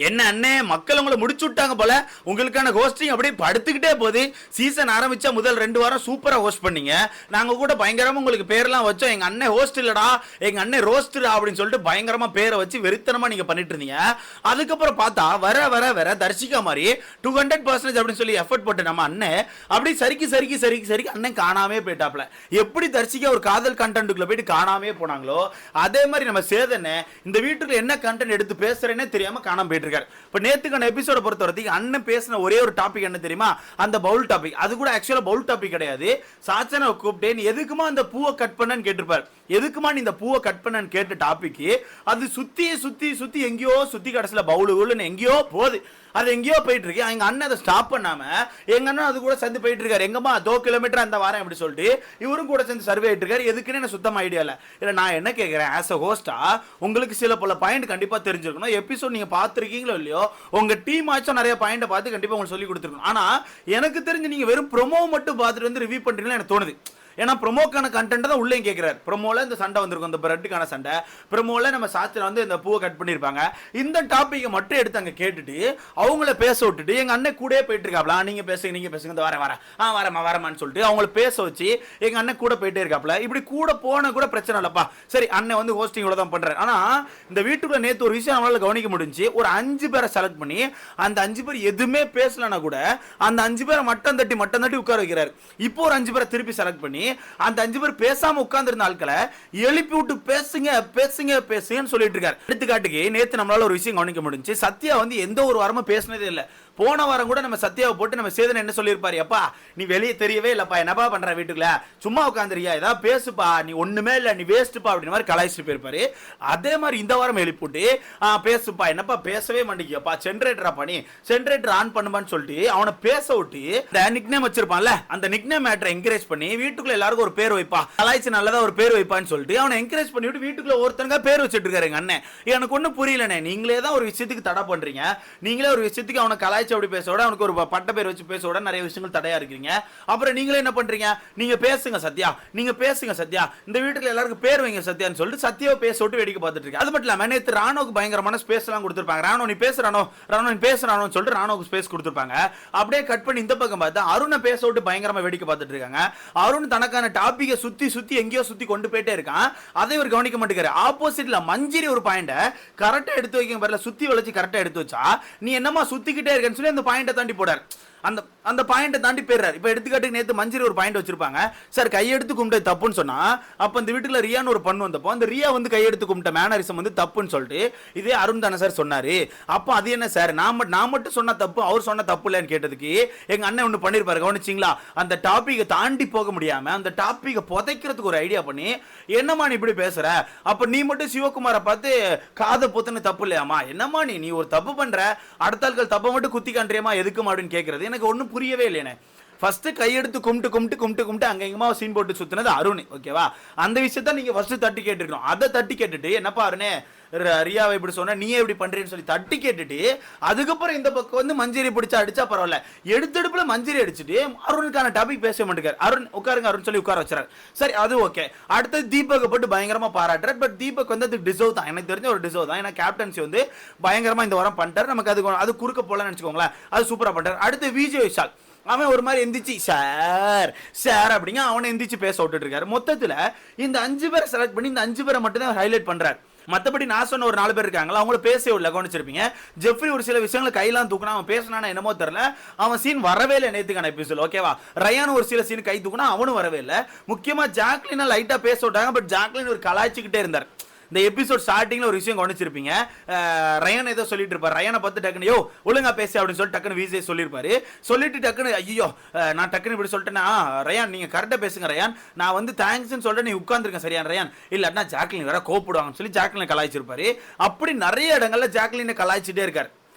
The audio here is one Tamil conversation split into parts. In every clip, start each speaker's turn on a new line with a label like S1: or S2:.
S1: என்ன அண்ணே, மக்கள் உங்களை முடிச்சு விட்டாங்க போல. உங்களுக்கான ஹோஸ்டிங் அப்படியே படுத்துக்கிட்டே போகுது. சீசன் ஆரம்பிச்சா முதல் 2 வாரம் சூப்பரா ஹோஸ்ட் பண்ணீங்க. நாங்க கூட பயங்கரமா உங்களுக்கு பேர்லாம் வச்சோம். எங்க அண்ணன் ஹோஸ்ட் இல்லடா, எங்க அண்ணன் ரோஸ்டரா அப்படின்னு சொல்லிட்டு பயங்கரமா பேரை வச்சு வெறித்தனமா நீங்க பண்ணிட்டு இருந்தீங்க. அதுக்கப்புறம் பார்த்தா வர வர வர தர்ஷிகா மாதிரி 200% அப்படின்னு சொல்லி எஃபர்ட் போட்டு நம்ம அண்ணன் அப்படி சறுக்கி அண்ணன் காணாமே போயிட்டாப்ல. எப்படி தர்ஷிகா ஒரு காதல் கண்டென்ட்டுக்குள்ள போயிட்டு காணாமே போனாங்களோ அதே மாதிரி நம்ம சேதனை இந்த வீட்டுக்குள்ள என்ன கண்டென்ட் எடுத்து பேசுறேன்னே தெரியாம காணாம போயிட்டு இருக்காரு. இப்ப நேத்துக்கான எபிசோட பொறுத்த வரைக்கும் அண்ணன் பேசின ஒரே ஒரு டாபிக் என்ன தெரியுமா? அந்த பவுல் டாபிக். அது கூட ஆக்சுவலா பவுல் டாபிக் கிடையாது. சாச்சனை கூப்பிட்டு நீ எதுக்குமா அந்த பூவை கட் பண்ணன்னு கேட்டிருப்பாரு. எதுக்குமா நீ இந்த பூவை கட் பண்ணன்னு கேட்ட டாபிக் அது சுத்தி எங்கேயோ சுத்தி கடைசியில பவுலுன்னு எங்கேயோ போகுது. அது எங்கேயோ போயிட்டு இருக்கு. எங்க அண்ணன் அதை ஸ்டாப் பண்ணாம எங்க அண்ணன் அது கூட சேர்ந்து போயிட்டு இருக்காரு. எங்கம்மா 2 கிலோமீட்டர் அந்த வாரம் அப்படி சொல்லிட்டு இவரும் கூட சேர்ந்து சர்வே ஆயிட்டு இருக்காரு. எதுக்குன்னு எனக்கு சுத்தமா ஐடியா இல்ல. நான் என்ன கேட்கிறேன், ஆஸ் அ ஹோஸ்டா உங்களுக்கு சில பல பாயிண்ட் கண்டிப்பா தெரிஞ்சிருக்கணும். எபிசோட் நீங்க பாத்துருக்கீங்களோ இல்லையோ, உங்க டீம் ஆச்சும் நிறைய பாயிண்ட் பார்த்து கண்டிப்பா உங்களுக்கு சொல்லி கொடுத்துருக்கணும். ஆனா எனக்கு தெரிஞ்சு நீங்க வெறும் ப்ரோமோ மட்டும் பார்த்துட்டு வந்து ரிவ்யூ பண்றீங்கன்னு எனக்கு தோணுது. ஏன்னா ப்ரொமோக்கான கண்டென்ட் தான் உள்ளே கேட்கிறாரு. ப்ரொமோல இந்த சண்டை வந்திருக்கும், இந்த பிரெட்டுக்கான சண்டை. ப்ரொமோல நம்ம சாத்திரம் வந்து இந்த பூவை கட் பண்ணியிருப்பாங்க. இந்த டாப்பிக்கை மட்டும் எடுத்து அங்கே கேட்டுட்டு அவங்கள பேச விட்டுட்டு எங்க அண்ணன் கூட போயிட்டு இருக்காப்ல. நீங்க பேசுங்க இந்த வரமான்னு சொல்லிட்டு அவங்கள பேச வச்சு எங்க அண்ணன் கூட போயிட்டே இருக்காப்ல. இப்படி கூட போன கூட பிரச்சனை இல்லப்பா. சரி, அண்ணன் வந்து ஹோஸ்டிங்கோட தான் பண்றாரு. ஆனா இந்த வீட்டுக்குள்ள நேத்து ஒரு விஷயம் நம்மளால கவனிக்க முடிஞ்சு. ஒரு 5 பேரை செலக்ட் பண்ணி அந்த 5 பேர் எதுவுமே பேசலனா கூட அந்த 5 பேரை மட்டம் தட்டி உட்கார வைக்கிறாரு. இப்போ ஒரு 5 பேரை திருப்பி செலக்ட் பண்ணி அந்த 5 பேர் பேசாம உட்கார்ந்து இருந்த ஆட்களை எழுப்பி விட்டு பேசுங்கன்னு சொல்லிட்டு இருக்காரு. எடுத்துக்காட்டுக்கு நேத்து நம்மளால ஒரு விஷயம் கவனிக்க முடிஞ்சு. சத்யா வந்து எந்த ஒரு வாரமும் பேசினதே இல்லை. போன வாரம் கூட நம்ம சத்யாவை போட்டு நம்ம சேதனை என்ன சொல்லியிருப்பாரு, அப்பா நீ வெளியே தெரியவே இல்லப்பா, என்னப்பா பண்ற வீட்டுக்குள்ள சும்மா உட்காந்துரியா, ஏதாவது பேசுப்பா, நீ ஒண்ணுமே இல்லை, நீ வேஸ்ட்பா அப்படின்னு மாதிரி கலாய்ச்சிட்டு போயிருப்பாரு. அதே மாதிரி இந்த வாரம் எழுப்பிட்டு பேசுப்பா, என்னப்பா பேசவே மாட்டேங்கியப்பா, ஜென்ரேட்டரா பண்ணி ஜென்ரேட்டர் ஆன் பண்ணுவான்னு சொல்லிட்டு அவனை பேச விட்டு இந்த நிக்நேம் வச்சிருப்பான்ல, அந்த நிக்நேம் மேட்டரை என்கரேஜ் பண்ணி வீட்டுக்குள்ள எல்லாருக்கும் ஒரு பேர் வைப்பா, கலாய்ச்சி நல்லதா ஒரு பேர் வைப்பான்னு சொல்லிட்டு அவனை என்கரேஜ் பண்ணி விட்டு வீட்டுக்குள்ள ஒருத்தங்க பேர் வச்சிட்டு இருக்காரு எங்க அண்ணன். எனக்கு ஒன்னும் புரியலனே, நீங்களே தான் ஒரு விஷயத்துக்கு தடை பண்றீங்க, நீங்களே ஒரு விஷயத்துக்கு அவனை கலாய்ச்சி அப்படி பேசோட அவனுக்கு ஒரு பட்ட பேர் வச்சு பேசோட நிறைய விஷயங்கள் தடையா இருக்கீங்க. அப்புறம் நீங்களே என்ன பண்றீங்க, நீங்க பேசுங்க சத்யா, இந்த வீட்டுல எல்லாருக்கும் பேர் வைங்க சத்யான்னு சொல்லிட்டு சத்யாவை பேச விட்டு வேடிக்கை பார்த்துட்டு இருக்கு. அது மட்டும் இல்லாம நேத்து ராணுவுக்கு பயங்கரமான ஸ்பேஸ் எல்லாம் கொடுத்திருப்பாங்க. ராணு நீ பேசுறானோ சொல்லிட்டு ராணுவுக்கு ஸ்பேஸ் கொடுத்திருப்பாங்க. அப்படியே கட் பண்ணி இந்த பக்கம் பார்த்தா அருணை பேச விட்டு பயங்கரமா வேடிக்கை பார்த்துட்டு இருக்காங்க. அருண் தனக்கான டாபிக்கை சுத்தி எங்கேயோ சுத்தி கொண்டு போயிட்டே இருக்கான். அதை இவர் கவனிக்க மாட்டேங்கிறாரு. ஆப்போசிட்ல மஞ்சிரி ஒரு பாயிண்ட கரெக்டா எடுத்து வைக்க பாருல, சுத்தி வளைச்சு கரெக்டா எடுத்து வச்சா நீ என்னமா சுத்திக்கிட்டே இருக்கன்னு சொல்லி அந்த பாயிண்ட தாண்டி போடார். அந்த பாயிண்ட தாண்டி போயிடுறாரு. இப்ப எடுத்துக்காட்டுக்கு நேத்து மஞ்சிரி ஒரு பாயிண்ட் வச்சிருப்பாங்க. சார் கையெடுத்து கும்பிட்டு தப்புன்னு சொன்னா, அப்ப இந்த வீட்டுல ரியான்னு ஒரு பண்ணு வந்தப்போ அந்த ரியா வந்து கையெடுத்து கும்பிட்ட மேனரிசம் வந்து தப்புன்னு சொல்லிட்டு இதே அருண் தானே சார் சொன்னாரு. அப்ப அது என்ன சார், நான் மட்டும் சொன்ன தப்பு, அவர் சொன்ன தப்பு இல்லைன்னு கேட்டதுக்கு எங்க அண்ணன் ஒண்ணு பண்ணிருப்பாரு. கவனிச்சிங்களா? அந்த டாபிக்கை தாண்டி போக முடியாம அந்த டாபிக்கை புதைக்கிறதுக்கு ஒரு ஐடியா பண்ணி, என்னமா நீ இப்படி பேசுற, அப்ப நீ மட்டும் சிவகுமாரை பார்த்து காதை பொத்துன்னு தப்பு இல்லையாமா, என்னமா நீ ஒரு தப்பு பண்ற, அடுத்த ஆட்கள் தப்பை மட்டும் குத்தி காண்றியமா எதுக்குமா அப்படின்னு கேட்கறது எனக்கு ஒன்னும் புரியவே இல்லையே. ஃபர்ஸ்ட் கையெடுத்து கும்பிட்டு அங்க எங்கமா சீன் போட்டு சுத்தினது அருண். ஓகேவா? அந்த விஷயத்த நீங்க ஃபர்ஸ்ட் தட்டி கேட்டுருக்கணும். அதை தட்டி கேட்டுட்டு என்னப்பா அருணே ரியாவை இப்படி சொன்னா நீயே இப்படி பண்றேன்னு சொல்லி தட்டி கேட்டுட்டு அதுக்கப்புறம் இந்த பக்கம் வந்து மஞ்சரி பிடிச்சா அடிச்சா பரவாயில்ல, எடுத்தெடுப்புல மஞ்சரி அடிச்சுட்டு அருணுக்கான டாபிக் பேச மாட்டேங்காரு. அருண் உட்காருங்க அருண் சொல்லி உட்கார வச்சாரு. சரி, அது ஓகே. அடுத்தது தீபக் போட்டு பயங்கரமா பாராட்டுறாரு. பட் தீபக் வந்து அது டிசர்வ் தான், எனக்கு தெரிஞ்ச ஒரு டிசர்வ் தான். ஏன்னா கேப்டன்சி வந்து பயங்கரமா இந்த வாரம் பண்ணிட்டாரு. நமக்கு அது குறுக்க போலன்னு நினைச்சுக்கோங்களேன், அது சூப்பரா பண்ணிட்டாரு. அடுத்து விஜய் விஷால் அவன் ஒரு மாதிரி எந்திரிச்சு சார் அப்படிங்க அவனை எந்திரிச்சு பேச விட்டுட்டு இருக்காரு. மொத்தத்துல இந்த 5 பேரை செலக்ட் பண்ணி இந்த 5 பேரை மட்டும் தான் ஹைலைட் பண்றாரு. மற்றபடி நான் சொன்ன ஒரு 4 பேர் இருக்காங்களா, அவங்கள பேசவே இல்லை. கவனிச்சிருப்பீங்க. ஜெஃப்ரி ஒரு சில விஷயங்களை கையெல்லாம் தூக்குனா, அவன் பேசினானா என்னமோ தெரியல, அவன் சீன் வரவே இல்லை நேத்துக்கான எபிசோட். ஓகேவா? ரயான் ஒரு சில சீன் கை தூக்குனா அவனும் வரவே இல்லை. முக்கியமா ஜாக்லினா லைட்டா பேச விட்டாங்க. பட் ஜாக்லின் ஒரு கலாய்ச்சிக்கிட்டே இருந்தார். இந்த எபிசோட் ஸ்டார்டிங்ல ஒரு விஷயம் கவனிச்சிருப்பீங்க. ரயான் ஏதோ சொல்லிட்டு இருப்பாரு. ரயானை பார்த்து டக்குனு யோ ஒழுங்கா பேசி அப்படின்னு சொல்லிட்டு டக்குனு விஜய் சொல்லியிருப்பாரு. சொல்லிட்டு டக்குனு ஐயோ நான் டக்குனு இப்படி சொல்லிட்டேன்னா, ரயான் நீங்க கரெக்டா பேசுங்க ரயான், நான் வந்து தேங்க்ஸ்ன்னு சொல்லிட்டு நீ உட்கார்ந்துருக்கேன் சரியா ரயான், இல்லாட்டினா ஜாக்லின் வேற கோப்பிடுவாங்கன்னு சொல்லி ஜாக்லினை கலாய்ச்சிருப்பாரு. அப்படி நிறைய இடங்கள்ல ஜாக்லினை கலாய்ச்சிட்டே இருக்காரு.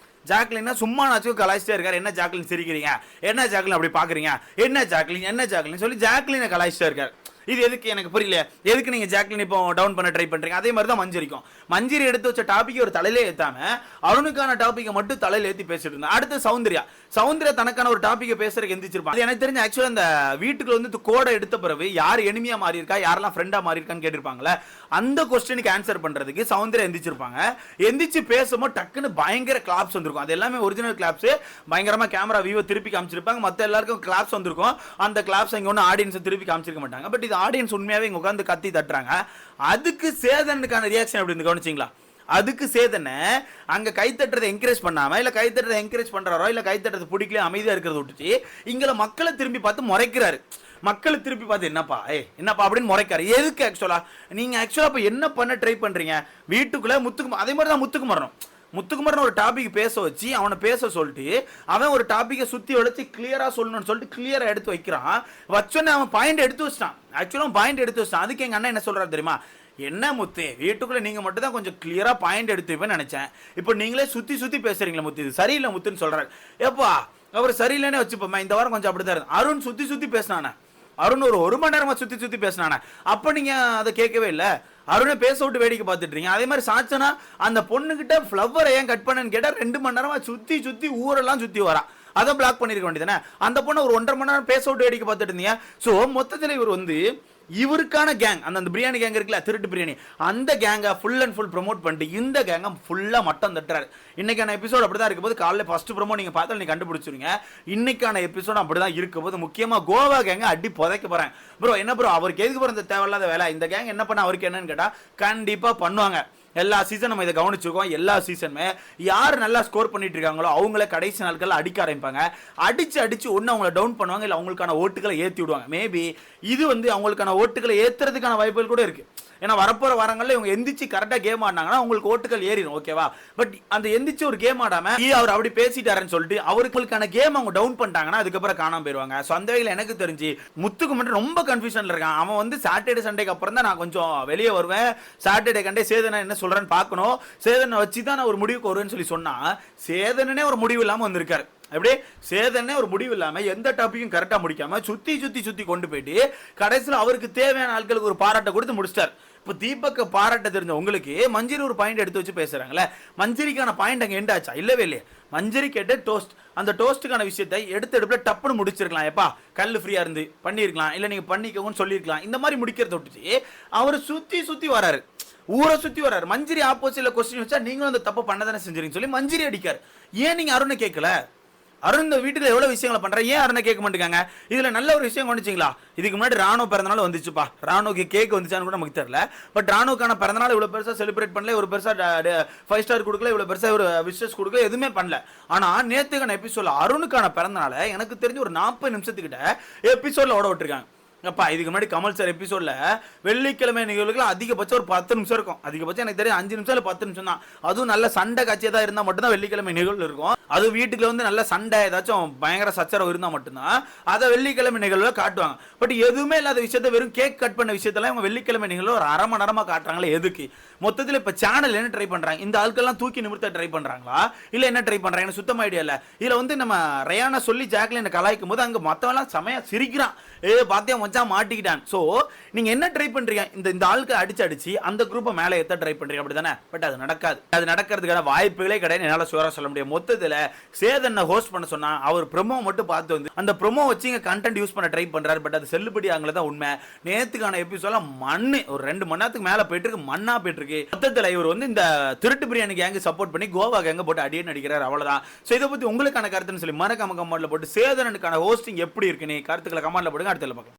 S1: ஜாக்லினா சும்மா நாச்சும் கலாய்ச்சிட்டே இருக்காரு. என்ன ஜாக்லின் சிரிக்கிறீங்க, என்ன ஜாக்லின் அப்படி பாக்குறீங்க, என்ன ஜாக்லின் சொல்லி ஜாக்லினை கலாய்ச்சிட்டே இருக்காரு. இது எதுக்கு எனக்கு புரியல, எதுக்கு நீங்க ஜாக்லின் இப்போ டவுன் பண்ண ட்ரை பண்றீங்க? அதே மாதிரி தான் மஞ்சரிக்கும். மஞ்சரி எடுத்து வச்ச டாபிக் ஒரு தலையிலே ஏத்தாம அருணுக்கான டாபிக்கை மட்டும் தலையில ஏத்தி பேசிட்டு இருந்தா. அடுத்து சௌந்தர்யா தனக்கான ஒரு டாபிக்கை பேசுறதுக்கு எந்திரிச்சிருப்பாங்க. எனக்கு தெரிஞ்ச ஆக்சுவலா அந்த வீட்டுக்குள்ள வந்து கோடை எடுத்த பிறகு யார் எனிமியா மாறி இருக்கா, யாரெல்லாம் ஃப்ரெண்டா மாறி இருக்கான்னு கேட்டிருப்பாங்களே, அந்த கொஸ்டினுக்கு ஆன்சர் பண்றதுக்கு சௌந்தர்யா எந்திரிச்சிருப்பாங்க. எந்திரிச்சு பேசும்போது டக்குன்னு பயங்கர கிளாப்ஸ் வந்திருக்கும். அது எல்லாமே ஒரிஜினல் கிளாப்ஸ். பயங்கரமா கேமரா வியூவை திருப்பி காமிச்சிருப்பாங்க. மத்த எல்லாருக்கும் கிளாப்ஸ் வந்திருக்கும். அந்த கிளாப்ஸ் இங்க ஒன்னும் ஆடியன்ஸ் திருப்பி காமிச்சிருக்க மாட்டாங்க. பட் இது ஆடியன்ஸ் உண்மையாவே இங்க உட்காந்து கத்தி தட்டுறாங்க. அதுக்கு சேதனுக்கான ரியாக்ஷன் எப்படி இருந்து கவனிச்சிங்களா? அதுக்கு சேதனை அங்க கைத்தட்டுறதை என்கரேஜ் பண்ணாம, இல்ல கைத்தட்டுறதை என்கரேஜ் பண்றாரோ, இல்ல கைத்தட்டுறது பிடிக்கல அமைதியா இருக்கிறத விட்டுட்டு இங்க மக்களை திரும்பி பார்த்து முறைக்கிறாரு. மக்களை திருப்பி பார்த்து என்னப்பா என்னப்பா அப்படின்னு முறைக்காரு. எதுக்கு ஆக்சுவலா நீங்க ஆக்சுவலா இப்ப என்ன பண்ண ட்ரை பண்றீங்க? வீட்டுக்குள்ள முத்துக்குமார் அதே மாதிரி தான் முத்துக்குமரன் ஒரு டாபிக் பேச வச்சு அவனை பேச சொல்லிட்டு அவன் ஒரு டாபிக்கை சுத்தி வளைச்சு கிளியரா சொல்லணும்னு சொல்லிட்டு கிளியரா எடுத்து வைக்கிறான். வச்சோன்னே அவன் பாயிண்ட் எடுத்து வச்சிட்டான். ஆக்சுவலா பாயிண்ட் எடுத்து வச்சிட்டான். அதுக்கு எங்க அண்ணன் என்ன சொல்றாரு தெரியுமா? என்ன முத்து, வீட்டுக்குள்ள நீங்க மட்டும் தான் கொஞ்சம் கிளியரா பாயிண்ட் எடுத்துப்பேன்னு நினைச்சேன். இப்போ நீங்களே சுத்தி சுத்தி பேசுறீங்களா முத்து, இது சரியில்லை முத்துன்னு சொல்றாரு. ஏப்பா அவர் சரியில்லைன்னு வச்சுப்போமா, இந்த வாரம் கொஞ்சம் அப்படிதான் இருக்கு. அருண் சுத்தி சுத்தி பேசினானே, அருண் ஒரு மணி நேரமா சுத்தி சுத்தி பேசினானே, அப்ப நீங்க அதை கேட்கவே இல்லை. அருணை பேச விட்டு வேடிக்கை பார்த்துட்டு இருக்கீங்க. அதே மாதிரி சாச்சனா அந்த பொண்ணுகிட்ட ஃப்ளவரை ஏன் கட் பண்ணன்னு கேட்டா 2 மணி நேரமா சுத்தி சுத்தி ஊரெல்லாம் சுத்தி வரா. அதை பிளாக் பண்ணிருக்க வேண்டியதானே? அந்த பொண்ணை ஒரு 1.5 மணி நேரம் பேச விட்டு வேடிக்கை பார்த்துட்டு இருந்தீங்க. ஸோ மொத்தத்தில் இவர் வந்து இவருக்கான கேங், அந்த பிரியாணி கேங் இருக்குல்ல, திருட்டு பிரியாணி, அந்த கேங்கை ஃபுல் அண்ட் ஃபுல் ப்ரமோட் பண்ணிட்டு இந்த கேங்கை ஃபுல்லா மட்டம் தட்டுறாரு. இன்னைக்கான எபிசோட் அப்படிதான் இருக்கும் போது, காலையில் ஃபர்ஸ்ட் ப்ரமோ நீங்க பார்த்தா நீங்க கண்டுபிடிச்சிருங்க. இன்னைக்கான எபிசோட் அப்படிதான் இருக்கும் போது, முக்கியமா கோவா கேங்க அடி புதைக்க போறேன். ப்ரோ என்ன ப்ரோ அவருக்கு எதுக்கு போற இந்த தேவையில்லாத வேலை, இந்த கேங் என்ன பண்ண அவருக்கு என்னன்னு கேட்டா கண்டிப்பா பண்ணுவாங்க. எல்லா சீசன் நம்ம இதை கவனிச்சிருக்கோம். எல்லா சீசனுமே யார் நல்லா ஸ்கோர் பண்ணிட்டு இருக்காங்களோ அவங்கள கடைசி நாட்கள் அடிக்க ஆரம்பிப்பாங்க. அடிச்சு ஒன்று அவங்கள டவுன் பண்ணுவாங்க, இல்லை அவங்களுக்கான ஓட்டுகளை ஏற்றி விடுவாங்க. மேபி இது வந்து அவங்களுக்கான ஓட்டுகளை ஏற்றுறதுக்கான வாய்ப்புகள் கூட இருக்கு. ஏன்னா வரப்போற வாரங்களில் இவங்க எந்திரிச்சு கரெக்டாக கேம் ஆடினாங்கன்னா உங்களுக்கு ஓட்டுகள் ஏறிடும். ஓகேவா? பட் அந்த எந்திரிச்சு ஒரு கேம் ஆடாம அவர் அப்படி பேசிட்டாருன்னு சொல்லிட்டு அவருக்கான கேம் அவங்க டவுன் பண்ணிட்டாங்கன்னா அதுக்கப்புறம் காணாம போயிருவாங்க. ஸோ அந்த வகையில் எனக்கு தெரிஞ்சு முத்துக்கு மட்டும் ரொம்ப கன்ஃபியூஷன்ல இருக்கான். அவன் வந்து சாட்டர்டே சண்டேக்கு அப்புறம் தான் நான் கொஞ்சம் வெளியே வருவேன், சாட்டர்டே கண்டே சேதனை என்ன சொல்றேன்னு பார்க்கணும், சேதனை வச்சு தான் நான் ஒரு முடிவுக்கு வருவேன்னு சொல்லி சொன்னா, சேதனே ஒரு முடிவு இல்லாமல் வந்திருக்காரு. அப்படியே சேதனே ஒரு முடிவு இல்லாம எந்த டாபிக்கும் கரெக்டா முடிக்காம சுத்தி கொண்டு போயிட்டு கடைசியில் அவருக்கு தேவையான ஆட்களுக்கு ஒரு பாராட்டை கொடுத்து முடிச்சிட்டார். இப்போ தீபக் பாராட்ட தெரிஞ்ச உங்களுக்கு மஞ்சரி ஒரு பாயிண்ட் எடுத்து வச்சு பேசுறாங்களே, மஞ்சரிக்கான பாயிண்ட் அங்கே எண்ட் ஆச்சா? இல்லவே இல்லையே. மஞ்சரி கேட்ட டோஸ்ட், அந்த டோஸ்ட்டுக்கான விஷயத்தை எடுப்புல டப்புன்னு முடிச்சிருக்கலாம். எப்பா கல் ஃப்ரீயா இருந்து பண்ணிருக்கலாம், இல்ல நீங்க பண்ணிக்கோங்கன்னு சொல்லியிருக்கலாம். இந்த மாதிரி முடிக்கிறத விட்டுச்சு அவர் சுத்தி வராரு, ஊரை சுத்தி வராரு. மஞ்சரி ஆப்போசிட்ல கொஸ்டின் வச்சா நீங்களும் அந்த தப்பு பண்ணதானே செஞ்சிருக்கீங்க சொல்லி மஞ்சரி அடிக்காரு. ஏன் நீங்க அருணை கேட்கல? அருண் இந்த வீட்டுல எவ்வளவு விஷயங்களை பண்ற, ஏன் அருணை கேட்க மாட்டேங்க? இதுல நல்ல ஒரு விஷயம் கவனிச்சிங்களா? இதுக்கு முன்னாடி ராணு பிறந்தநாள் வந்துச்சுப்பா, ராணுக்கு கேக் வந்துச்சான்னு கூட நமக்கு தெரியல. பட் ராணுக்கான பிறந்தநாள் இவ்வளவு பெருசா செலிப்ரேட் பண்ணல, ஒரு பெருசா 5 ஸ்டார் கொடுக்கல, இவ்வளவு பெருசா ஒரு விஷஸ் கொடுக்கல, எதுவுமே பண்ணல. ஆனா நேத்துக்கான எபிசோட்ல அருணுக்கான பிறந்தநாளை எனக்கு தெரிஞ்சு ஒரு 40 நிமிஷத்துக்கிட்ட எபிசோட்ல ஓட விட்டுருக்காங்க. அப்பா இதுக்கு முன்னாடி கமல் சார் எபிசோட்ல வெள்ளிக்கிழமை நிகழ்வுகள் அதிகபட்சம் ஒரு 10 நிமிஷம் இருக்கும். அதிகபட்சம் எனக்கு தெரியும் 5 நிமிஷம் இல்ல 10 நிமிஷம் தான். அதுவும் நல்ல சண்டை காட்சியா தான் இருந்தா மட்டும்தான் வெள்ளிக்கிழமை நிகழ்வு இருக்கும். அது வீட்டுக்குள்ள வந்து நல்ல சண்டை ஏதாச்சும் பயங்கர சச்சரவு இருந்தா மட்டும்தான் அதை வெள்ளிக்கிழமை நிகழ்வுல காட்டுவாங்க. பட் எதுவுமே இல்லாத விஷயத்த வெறும் கேக் கட் பண்ண விஷயத்தெல்லாம் இவங்க வெள்ளிக்கிழமை நிகழ்வு ஒரு 1/2 மணி நேரமா காட்டுறாங்களே, எதுக்கு? மொத்தத்தில் இப்ப சேனல் என்ன ட்ரை பண்றாங்க? இந்த ஆட்கள்லாம் தூக்கி நிமிர்த்த ட்ரை பண்றாங்களா, இல்ல என்ன ட்ரை பண்றாங்க? சுத்தமா ஐடியா இல்ல. இதுல வந்து நம்ம ரயானா சொல்லி ஜாக்லின் கலாய்க்கும் போது அங்க மத்தவெல்லாம் செமையா சிரிக்கிறான். பாத்தியா மச்சான் மாட்டிக்கிட்டான். சோ நீங்க என்ன ட்ரை பண்றீங்க? இந்த ஆளுக்கு அடிச்சு அந்த குரூப்பை மேல ஏத்த ட்ரை பண்றீங்க, அப்படிதானே? பட் அது நடக்காது. அது நடக்கிறதுக்கான வாய்ப்புகளே கிடையாது. என்னால சுவரா சொல்ல முடியும். மொத்தத்துல சேதனை ஹோஸ்ட் பண்ண சொன்னா அவர் ப்ரோமோ மட்டும் பார்த்து வந்து அந்த ப்ரோமோ வச்சு இங்க கண்டென்ட் யூஸ் பண்ண ட்ரை பண்றாரு. பட் அது செல்லுபடி ஆகல தான் உண்மை. நேத்துக்கான எபிசோட்ல மண்ணு ஒரு 2 மணி நேரத்துக்கு மேல போயிட்டு இருக்கு, மண்ணா போயிட்டு இருக்கு. மொத்தத்துல இவர் வந்து இந்த திருட்டு பிரியாணி கேங்க சப்போர்ட் பண்ணி கோவா கேங்க போட்டு அடியே நடிக்கிறார், அவ்வளவுதான். சோ இதை பத்தி உங்களுக்கான கருத்துன்னு சொல்லி மறக்காம கமெண்ட்ல போட்டு சேதனனுக்கான ஹோஸ்டிங் எப்படி இருக்குன்னு கருத்துக்களை கமெண்ட்ல போடுங்க. அடுத்த பார்க்கலாம்.